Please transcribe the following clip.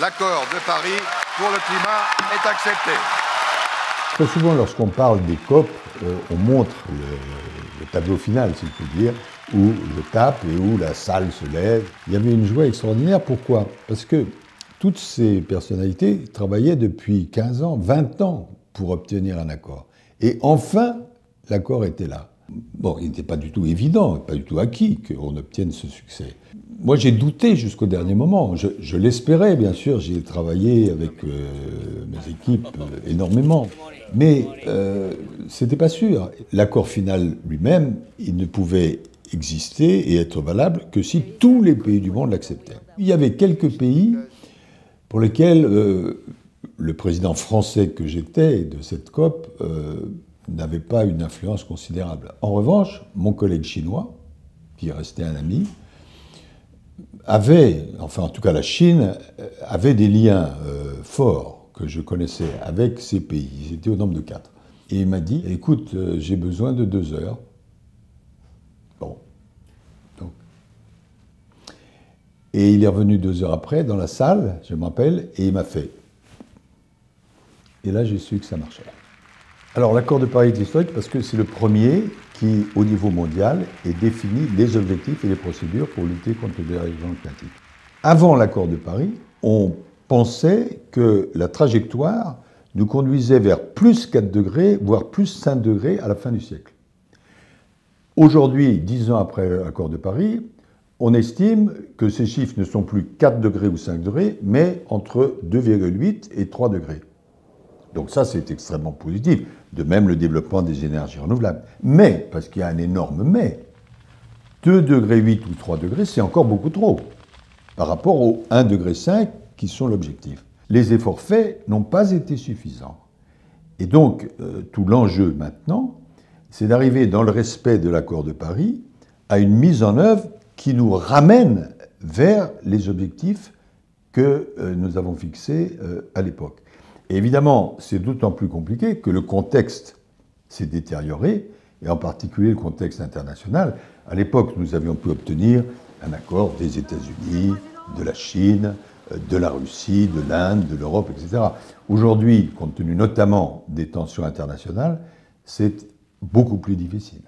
l'accord de Paris pour le climat est accepté. Très souvent, lorsqu'on parle des COP, on montre le tableau final, si je puis dire, où je tape et où la salle se lève. Il y avait une joie extraordinaire. Pourquoi? Parce que toutes ces personnalités travaillaient depuis 15 ans, 20 ans pour obtenir un accord. Et enfin, l'accord était là. Bon, il n'était pas du tout évident, pas du tout acquis qu'on obtienne ce succès. Moi, j'ai douté jusqu'au dernier moment. Je l'espérais, bien sûr. J'ai travaillé avec mes équipes énormément. Mais c'était pas sûr. L'accord final lui-même, il ne pouvait exister et être valable que si tous les pays du monde l'acceptaient. Il y avait quelques pays pour lesquels le président français que j'étais de cette COP n'avait pas une influence considérable. En revanche, mon collègue chinois, qui est resté un ami, avait, enfin en tout cas la Chine, avait des liens forts que je connaissais avec ces pays. Ils étaient au nombre de 4. Et il m'a dit, écoute, j'ai besoin de 2 heures. Bon. Donc. Et il est revenu 2 heures après dans la salle, je me rappelle, et il m'a fait. Et là, j'ai su que ça marchait. Alors, l'accord de Paris est historique parce que c'est le premier qui, au niveau mondial, ait défini les objectifs et les procédures pour lutter contre le dérèglement climatique. Avant l'accord de Paris, on pensait que la trajectoire nous conduisait vers plus 4 degrés, voire plus 5 degrés à la fin du siècle. Aujourd'hui, 10 ans après l'accord de Paris, on estime que ces chiffres ne sont plus 4 degrés ou 5 degrés, mais entre 2,8 et 3 degrés. Donc ça, c'est extrêmement positif. De même, le développement des énergies renouvelables. Mais, parce qu'il y a un énorme mais, 2,8 degrés ou 3 degrés, c'est encore beaucoup trop par rapport aux 1,5 degré qui sont l'objectif. Les efforts faits n'ont pas été suffisants. Et donc, tout l'enjeu maintenant, c'est d'arriver dans le respect de l'accord de Paris à une mise en œuvre qui nous ramène vers les objectifs que nous avons fixés à l'époque. Et évidemment, c'est d'autant plus compliqué que le contexte s'est détérioré, et en particulier le contexte international. À l'époque, nous avions pu obtenir un accord des États-Unis, de la Chine, de la Russie, de l'Inde, de l'Europe, etc. Aujourd'hui, compte tenu notamment des tensions internationales, c'est beaucoup plus difficile.